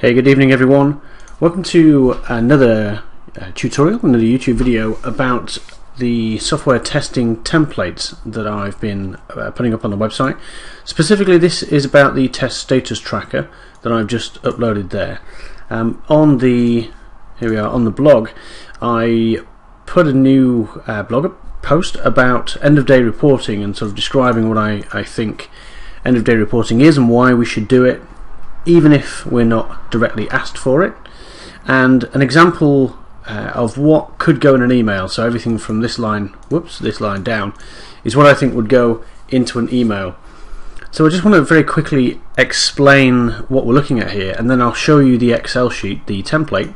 Hey, good evening everyone. Welcome to another tutorial, another YouTube video about the software testing templates that I've been putting up on the website. Specifically, this is about the test status tracker that I've just uploaded there. Here we are on the blog. I put a new blog post about end of day reporting and sort of describing what I think end of day reporting is and why we should do it, even if we're not directly asked for it, and an example of what could go in an email. So everything from this line down is what I think would go into an email. So I just want to very quickly explain what we're looking at here, and then I'll show you the Excel sheet, the template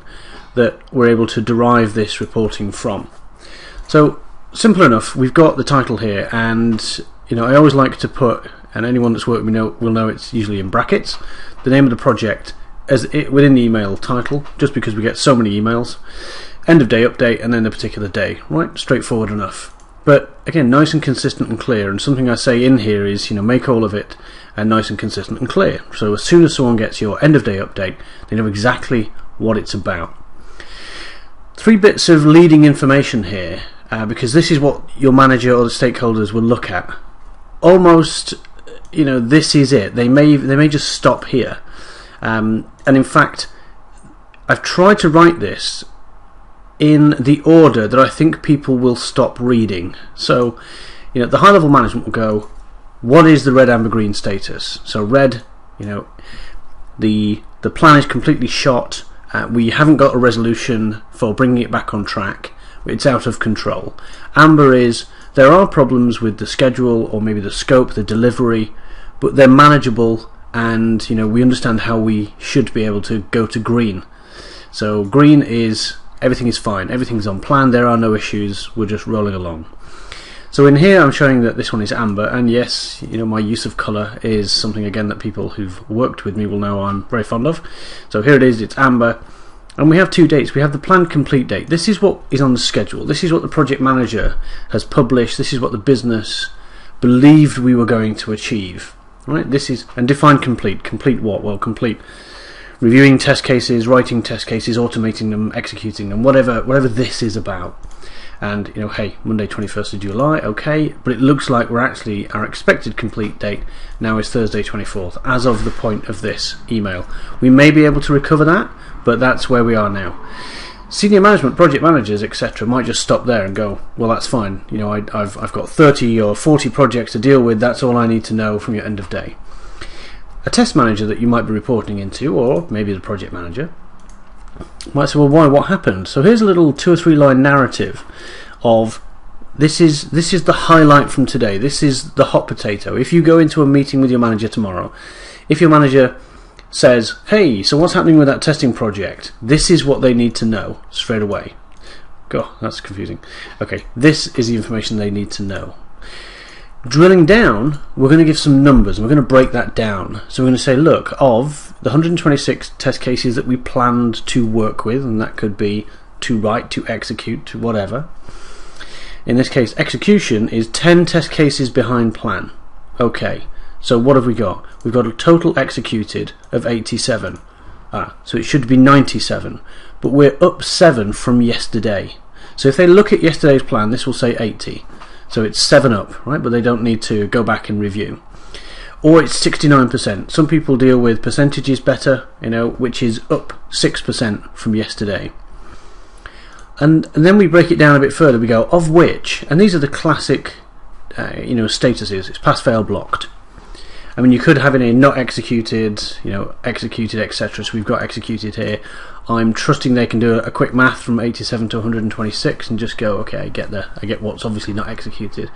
that we're able to derive this reporting from. So simple enough, we've got the title here, and I always like to put, and anyone that's worked with me will know it's usually in brackets, the name of the project within the email title, just because we get so many emails, end of day update, and then a particular day. Right, straightforward enough. But again, nice and consistent and clear, and something I say in here is, make all of it nice and consistent and clear. So as soon as someone gets your end of day update, they know exactly what it's about. 3 bits of leading information here, because this is what your manager or the stakeholders will look at. Almost, this is it. They may just stop here, and in fact, I've tried to write this in the order that I think people will stop reading. So, the high level management will go, what is the red, amber, green status? So red, the plan is completely shot. We haven't got a resolution for bringing it back on track. It's out of control. Amber is, there are problems with the schedule or maybe the scope, the delivery, but they're manageable, and we understand how we should be able to go to green. So green is everything is fine, everything's on plan, there are no issues, we're just rolling along. So in here I'm showing that this one is amber, and yes, my use of colour is something again that people who've worked with me will know I'm very fond of. So here it is, it's amber, and we have 2 dates. We have the planned complete date. This is what is on the schedule. This is what the project manager has published. This is what the business believed we were going to achieve. Right? This is, and define complete. Complete what? Well, complete reviewing test cases, writing test cases, automating them, executing them, whatever this is about. And hey, Monday 21st of July, okay, but it looks like our expected complete date now is Thursday 24th, as of the point of this email. We may be able to recover that, but that's where we are now. Senior management, project managers, etc. might just stop there and go, well, that's fine. I've got 30 or 40 projects to deal with. That's all I need to know from your end of day. A test manager that you might be reporting into, or maybe the project manager, might say, well, why? What happened? So here's a little 2 or 3 line narrative of this is the highlight from today. This is the hot potato. If you go into a meeting with your manager tomorrow, if your manager says, hey, so what's happening with that testing project? This is what they need to know straight away. God, that's confusing. Okay, this is the information they need to know. Drilling down, we're going to give some numbers, and we're going to break that down. So we're going to say, look, of the 126 test cases that we planned to work with, and that could be to write, to execute, to whatever. In this case, execution is 10 test cases behind plan. Okay, so what have we got? We've got a total executed of 87. So it should be 97, but we're up 7 from yesterday. So if they look at yesterday's plan, this will say 80. So it's 7 up, right? But they don't need to go back and review. Or it's 69%. Some people deal with percentages better, which is up 6% from yesterday. And then we break it down a bit further. We go, of which, and these are the classic, statuses. It's pass, fail, blocked. I mean, you could have it in not executed, executed, etc. So we've got executed here. I'm trusting they can do a quick math from 87 to 126 and just go, okay, I get what's obviously not executed.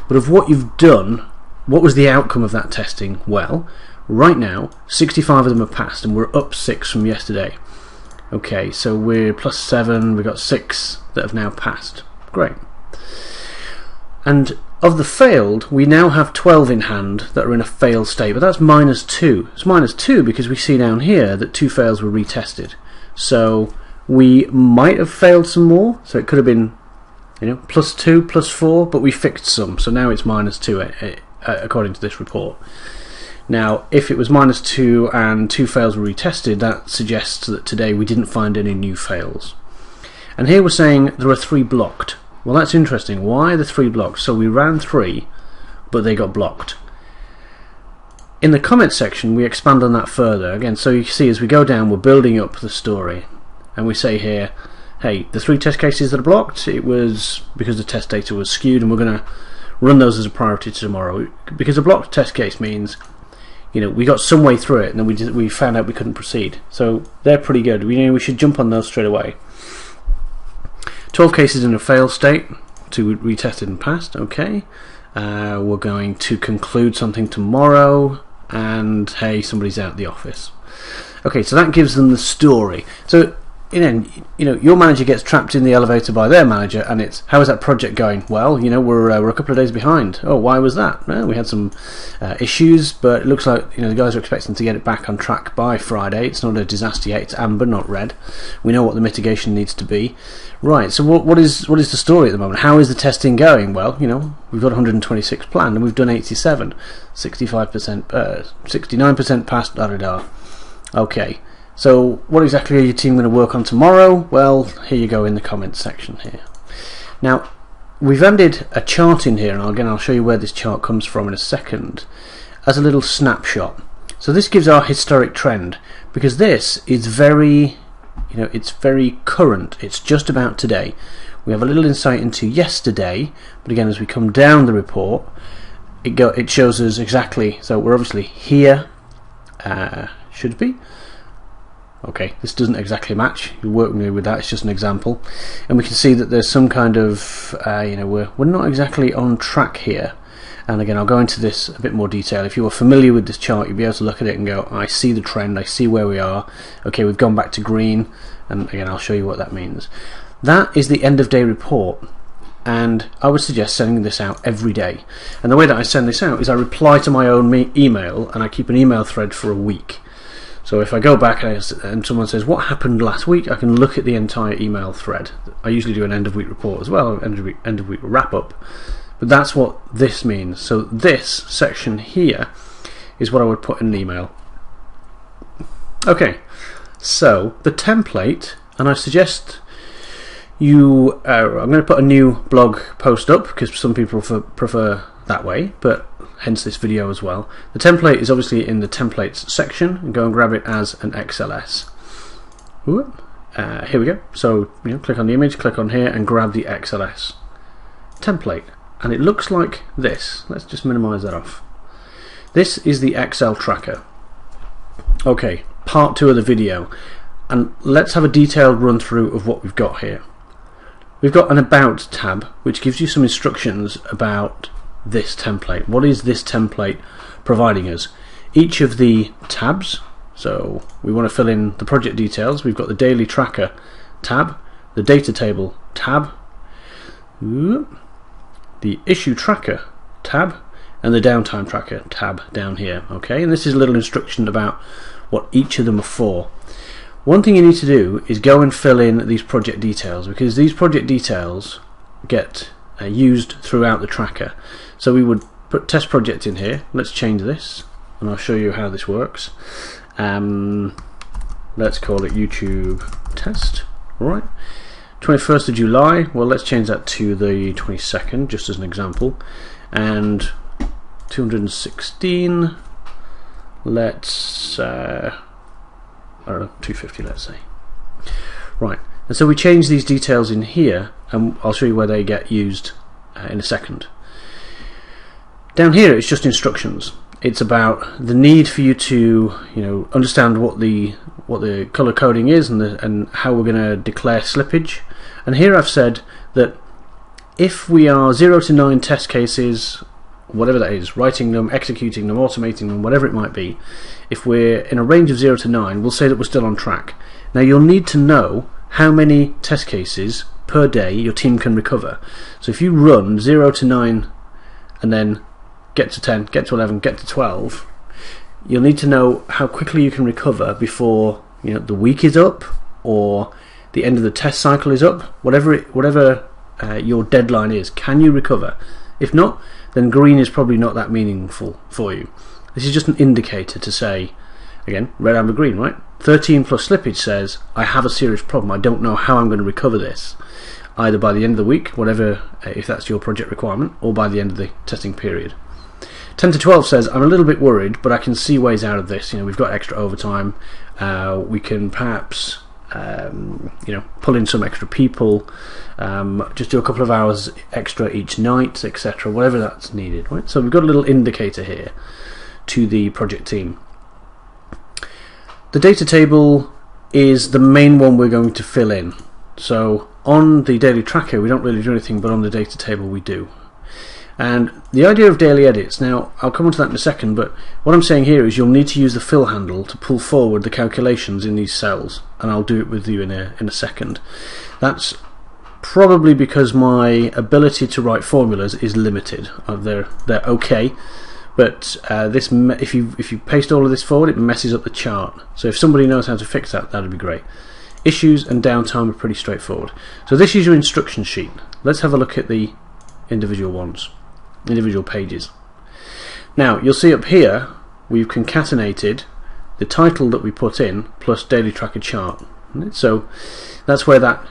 But of what you've done, what was the outcome of that testing? Well, right now, 65 of them have passed, and we're up 6 from yesterday. Okay, so we're plus 7, we've got 6 that have now passed. Great. And of the failed, we now have 12 in hand that are in a failed state, but that's minus 2. It's minus 2 because we see down here that 2 fails were retested. So we might have failed some more, so it could have been plus 2, plus 4, but we fixed some, so now it's minus 2 according to this report. Now, if it was -2 and 2 fails were retested, that suggests that today we didn't find any new fails. And here we're saying there are 3 blocked. Well, that's interesting. Why are the 3 blocked? So we ran 3, but they got blocked. In the comments section, we expand on that further. Again, so you can see as we go down, we're building up the story. And we say here, hey, the 3 test cases that are blocked, it was because the test data was skewed, and we're going to run those as a priority to tomorrow. Because a blocked test case means, you know, we got some way through it, and then we found out we couldn't proceed. So they're pretty good. We should jump on those straight away. 12 cases in a fail state, 2 retested and passed. Okay. We're going to conclude something tomorrow, and hey, somebody's out of the office. Okay, so that gives them the story. So you know, your manager gets trapped in the elevator by their manager, and it's, how is that project going? Well, you know, we're a couple of days behind. Oh, why was that? Well, we had some issues, but it looks like, you know, the guys are expecting to get it back on track by Friday. It's not a disaster yet. It's amber, not red. We know what the mitigation needs to be. Right. So what is the story at the moment? How is the testing going? Well, you know, we've got 126 planned, and we've done 87, 65%, 69% passed. Da da da. Okay. So what exactly are your team going to work on tomorrow? Well, here you go in the comments section here. Now, we've added a chart in here, and again I'll show you where this chart comes from in a second, as a little snapshot. So this gives our historic trend, because this is very, you know, it's very current. It's just about today. We have a little insight into yesterday, but again, as we come down the report, it shows us exactly. So we're obviously here. Should be. Okay, this doesn't exactly match. You work with me with that. It's just an example, and we can see that there's some kind of, you know, we're not exactly on track here. And again, I'll go into this a bit more detail. If you are familiar with this chart, you'll be able to look at it and go, I see the trend. I see where we are. Okay, we've gone back to green, and again, I'll show you what that means. That is the end of day report, and I would suggest sending this out every day. And the way that I send this out is I reply to my own email, and I keep an email thread for a week. So if I go back and someone says, what happened last week, I can look at the entire email thread. I usually do an end of week report as well, end of week wrap up. But that's what this means. So this section here is what I would put in an email. Okay, so the template, and I suggest you, I'm going to put a new blog post up because some people prefer that way, but hence this video as well. The template is obviously in the templates section, and go and grab it as an XLS. Here we go. So, you know, click on the image, click on here, and grab the XLS template, and it looks like this. Let's just minimize that off. This is the Excel tracker. Okay, part 2 of the video, and let's have a detailed run through of what we've got here. We've got an About tab, which gives you some instructions about this template. What is this template providing us? Each of the tabs, so we want to fill in the project details. We've got the daily tracker tab, the data table tab, the issue tracker tab, and the downtime tracker tab down here. Okay, and this is a little instruction about what each of them are for. One thing you need to do is go and fill in these project details, because these project details get used throughout the tracker. So we would put test project in here. Let's change this, and I'll show you how this works. Let's call it YouTube test. Alright, 21st of July. Well, let's change that to the 22nd, just as an example. And 216. Let's I don't know, 250, let's say. Right, and so we change these details in here, and I'll show you where they get used in a second. Down here, it's just instructions. It's about the need for you to, you know, understand what the color coding is, and how we're going to declare slippage. And here I've said that if we are 0 to 9 test cases, whatever that is, writing them, executing them, automating them, whatever it might be, if we're in a range of 0 to 9, we'll say that we're still on track. Now, you'll need to know how many test cases per day your team can recover. So if you run 0 to 9 and then get to 10, get to 11, get to 12, you'll need to know how quickly you can recover before, you know, the week is up or the end of the test cycle is up. Whatever your deadline is, can you recover? If not, then green is probably not that meaningful for you. This is just an indicator to say, again, red, amber, green, right? 13 plus slippage says, I have a serious problem. I don't know how I'm going to recover this, either by the end of the week, whatever, if that's your project requirement, or by the end of the testing period. 10 to 12 says, I'm a little bit worried, but I can see ways out of this. We've got extra overtime. We can perhaps, pull in some extra people, just do a couple of hours extra each night, etc., whatever that's needed, right? So we've got a little indicator here to the project team. The data table is the main one we're going to fill in. So on the daily tracker, we don't really do anything, but on the data table we do. And the idea of daily edits, now I'll come on to that in a second, but what I'm saying here is you'll need to use the fill handle to pull forward the calculations in these cells, and I'll do it with you in a second. That's probably because my ability to write formulas is limited. They're okay, but if you paste all of this forward, it messes up the chart. So if somebody knows how to fix that, that'd be great. Issues and downtime are pretty straightforward. So this is your instruction sheet. Let's have a look at the individual ones. Individual pages. Now you'll see up here we've concatenated the title that we put in plus daily tracker chart. So that's where that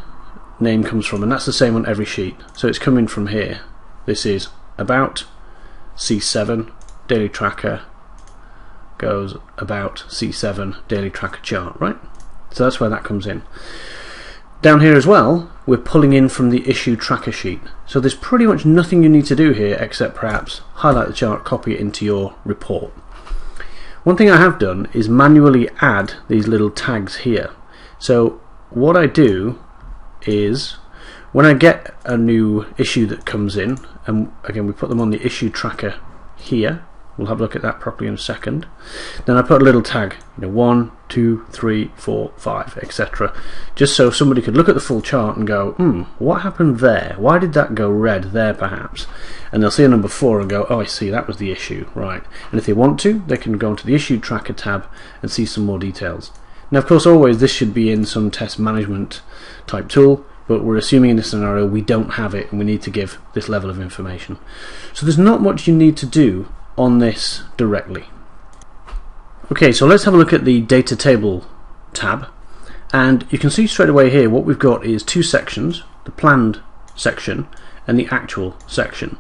name comes from, and that's the same on every sheet. So it's coming from here. This is about C7 daily tracker goes about C7 daily tracker chart, right? So that's where that comes in. Down here as well, we're pulling in from the issue tracker sheet. So there's pretty much nothing you need to do here except perhaps highlight the chart, copy it into your report. One thing I have done is manually add these little tags here. So what I do is when I get a new issue that comes in, and again we put them on the issue tracker here, we'll have a look at that properly in a second, then I put a little tag, 1, 2, 3, 4, 5, etc., just so somebody could look at the full chart and go, what happened there? Why did that go red there perhaps? And they'll see a number 4 and go, oh, I see, that was the issue, right? And if they want to, they can go into the issue tracker tab and see some more details. Now of course always this should be in some test management type tool, but we're assuming in this scenario we don't have it and we need to give this level of information. So there's not much you need to do on this directly. Okay, so let's have a look at the data table tab, and you can see straight away here what we've got is two sections, the planned section and the actual section.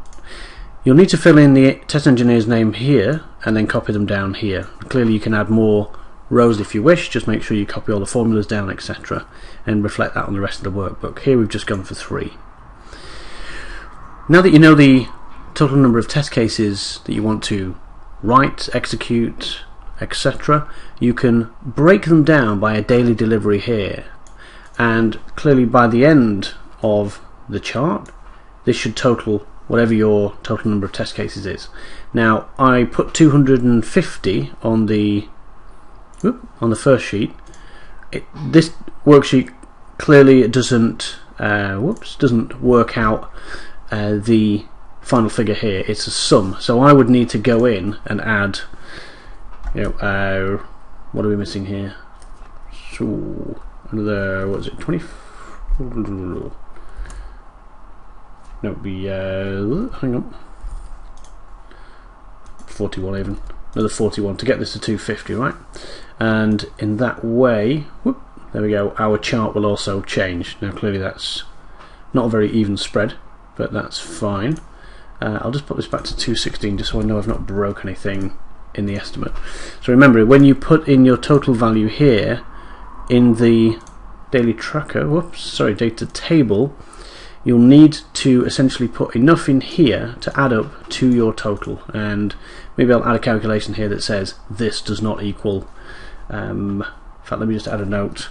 You'll need to fill in the test engineer's name here and then copy them down here. Clearly you can add more rows if you wish, just make sure you copy all the formulas down, etc., and reflect that on the rest of the workbook. Here we've just gone for 3. Now that you know the total number of test cases that you want to write, execute, etc., you can break them down by a daily delivery here, and clearly by the end of the chart this should total whatever your total number of test cases is. Now I put 250 on the first sheet. This worksheet clearly doesn't work out the final figure here. It's a sum, so I would need to go in and add, what are we missing here? So another, what is it, 20? No, it'd be hang on, 41 even. Another 41 to get this to 250, right? And in that way, there we go, our chart will also change. Now clearly that's not a very even spread, but that's fine. I'll just put this back to 216 just so I know I've not broke anything in the estimate. So remember, when you put in your total value here in the daily tracker, data table, you'll need to essentially put enough in here to add up to your total. And maybe I'll add a calculation here that says this does not equal, in fact let me just add a note.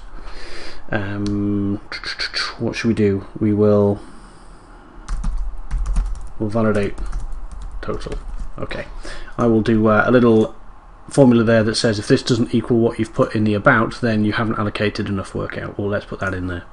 What should we do? We'll validate total. Okay, I will do a little formula there that says if this doesn't equal what you've put in the about, then you haven't allocated enough work out. Well, let's put that in there.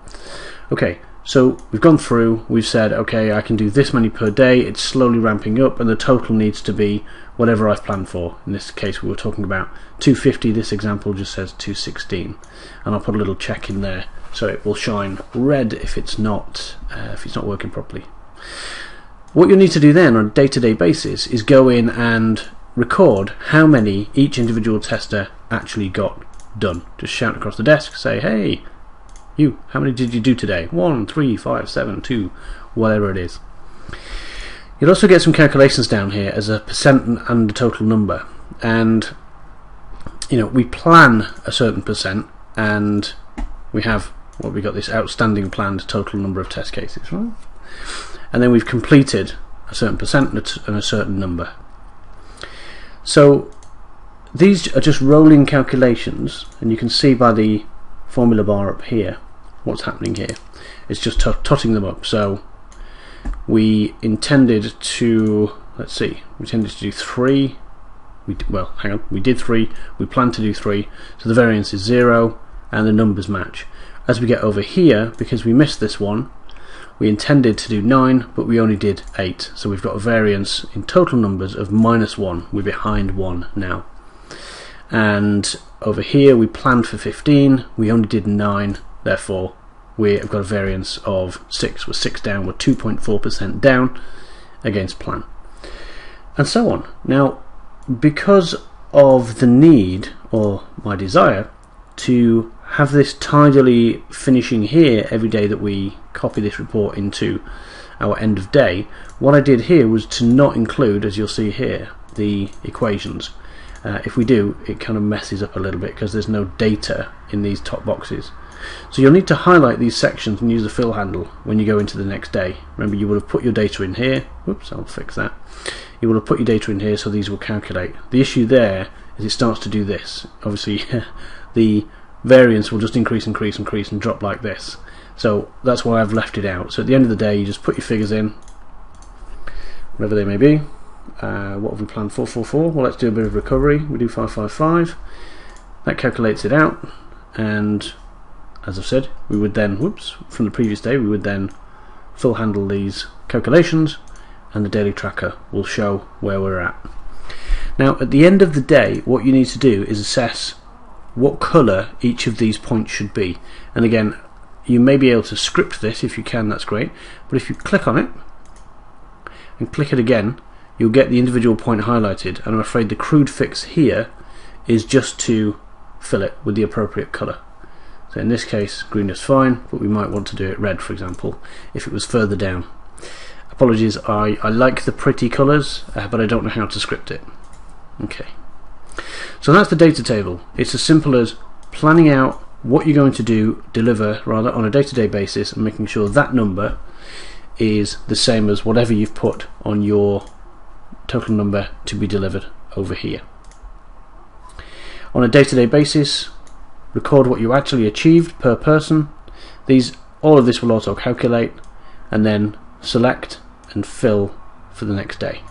Okay, so we've gone through, we've said okay, I can do this many per day, it's slowly ramping up, and the total needs to be whatever I've planned for. In this case we were talking about 250, this example just says 216, and I'll put a little check in there so it will shine red if it's not working properly. What you'll need to do then on a day-to-day basis is go in and record how many each individual tester actually got done. Just shout across the desk, say, hey, you, how many did you do today? 1, 3, 5, 7, 2, whatever it is. You'll also get some calculations down here as a percent and a total number. And we plan a certain percent, and we have we got this outstanding planned total number of test cases, right? And then we've completed a certain percent and a certain number. So these are just rolling calculations, and you can see by the formula bar up here what's happening here. It's just totting them up. So we intended to, we intended to do 3. We did 3, we plan to do 3, so the variance is 0 and the numbers match. As we get over here, because we missed this one, we intended to do 9, but we only did 8, so we've got a variance in total numbers of -1. We're behind 1 now. And over here we planned for 15, we only did 9, therefore we've got a variance of 6. We're 6 down, we're 2.4% down against plan, and so on. Now, because of the need, or my desire, to have this tidily finishing here every day that we copy this report into our end of day, what I did here was to not include, as you'll see here, the equations. If we do, it kind of messes up a little bit because there's no data in these top boxes. So you'll need to highlight these sections and use the fill handle when you go into the next day. Remember, you would have put your data in here. Whoops, I'll fix that. You would have put your data in here, so these will calculate. The issue there is it starts to do this. Obviously the variance will just increase and drop like this. So that's why I've left it out. So at the end of the day, you just put your figures in, whatever they may be. What have we planned? 444. Well, let's do a bit of recovery. We do 555. That calculates it out, and as I've said, we would then, from the previous day, we would then full handle these calculations, and the daily tracker will show where we're at. Now, at the end of the day, what you need to do is assess what colour each of these points should be. And again, you may be able to script this. If you can, that's great. But if you click on it and click it again, you'll get the individual point highlighted, and I'm afraid the crude fix here is just to fill it with the appropriate colour. So in this case, green is fine, but we might want to do it red, for example, if it was further down. Apologies, I like the pretty colours, but I don't know how to script it. Okay, so that's the data table. It's as simple as planning out what you're going to deliver rather on a day-to-day basis, and making sure that number is the same as whatever you've put on your total number to be delivered over here. On a day-to-day basis, record what you actually achieved per person. All of this will auto calculate, and then select and fill for the next day.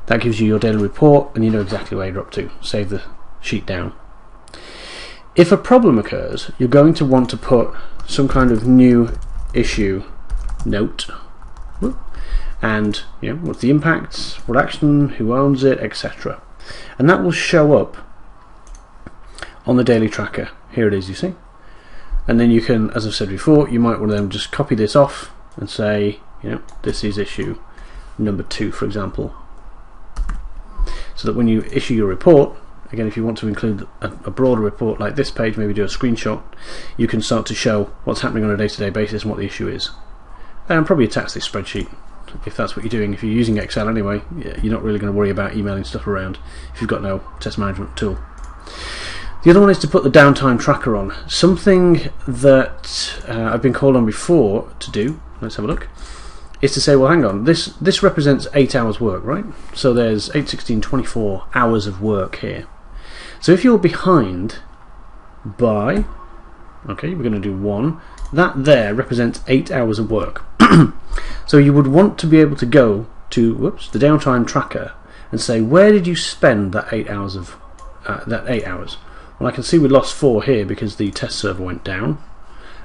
That gives you your daily report, and you know exactly where you're up to. Save the sheet down. If a problem occurs, you're going to want to put some kind of new issue note, and what's the impacts, what action, who owns it, etc. And that will show up on the daily tracker. Here it is, you see. And then you can, as I've said before, you might want to then just copy this off and say, this is issue number 2, for example. So that when you issue your report, again, if you want to include a broader report like this page, maybe do a screenshot, you can start to show what's happening on a day-to-day basis and what the issue is. And probably attach this spreadsheet if that's what you're doing. If you're using Excel anyway, you're not really going to worry about emailing stuff around if you've got no test management tool. The other one is to put the downtime tracker on. Something that I've been called on before to do, let's have a look, is to say, well, hang on, this represents 8 hours work, right? So there's 8, 16, 24 hours of work here. So if you're behind by, okay, we're going to do 1, that there represents 8 hours of work. So you would want to be able to go to the downtime tracker and say, where did you spend that 8 hours of Well, I can see we lost 4 here because the test server went down,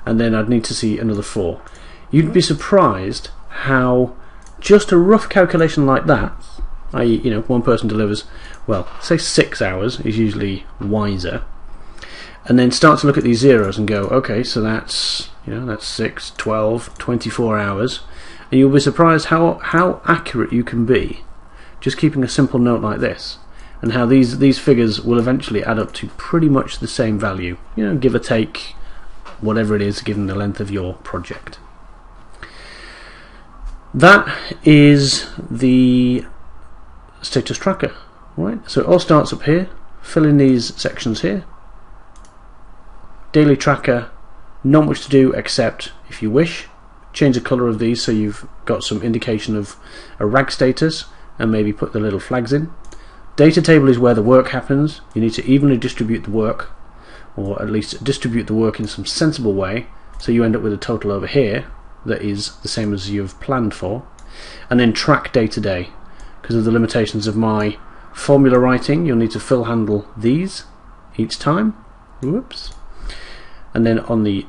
and then I'd need to see another 4. You'd be surprised how just a rough calculation like that, i.e., one person delivers, well, say 6 hours is usually wiser, and then start to look at these zeros and go, okay, so that's 6, 12, 24 hours, and you'll be surprised how accurate you can be just keeping a simple note like this. and how these figures will eventually add up to pretty much the same value, you know, give or take whatever it is given the length of your project. That is the status tracker, right? So it all starts up here. Fill in these sections here. Daily tracker, not much to do except, if you wish, change the color of these so you've got some indication of a RAG status, and maybe put the little flags in. Data table is where the work happens. You need to evenly distribute the work, or at least distribute the work in some sensible way, so you end up with a total over here that is the same as you've planned for. And then track day to day. Because of the limitations of my formula writing, you'll need to fill handle these each time. Whoops. And then on the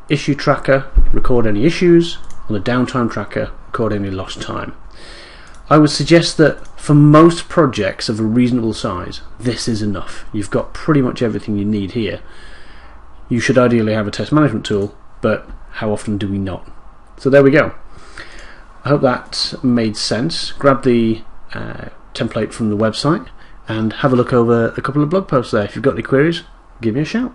issue tracker, record any issues. On the downtime tracker, record any lost time. I would suggest that for most projects of a reasonable size, this is enough. You've got pretty much everything you need here. You should ideally have a test management tool, but how often do we not? So there we go. I hope that made sense. Grab the template from the website and have a look over a couple of blog posts there. If you've got any queries, give me a shout.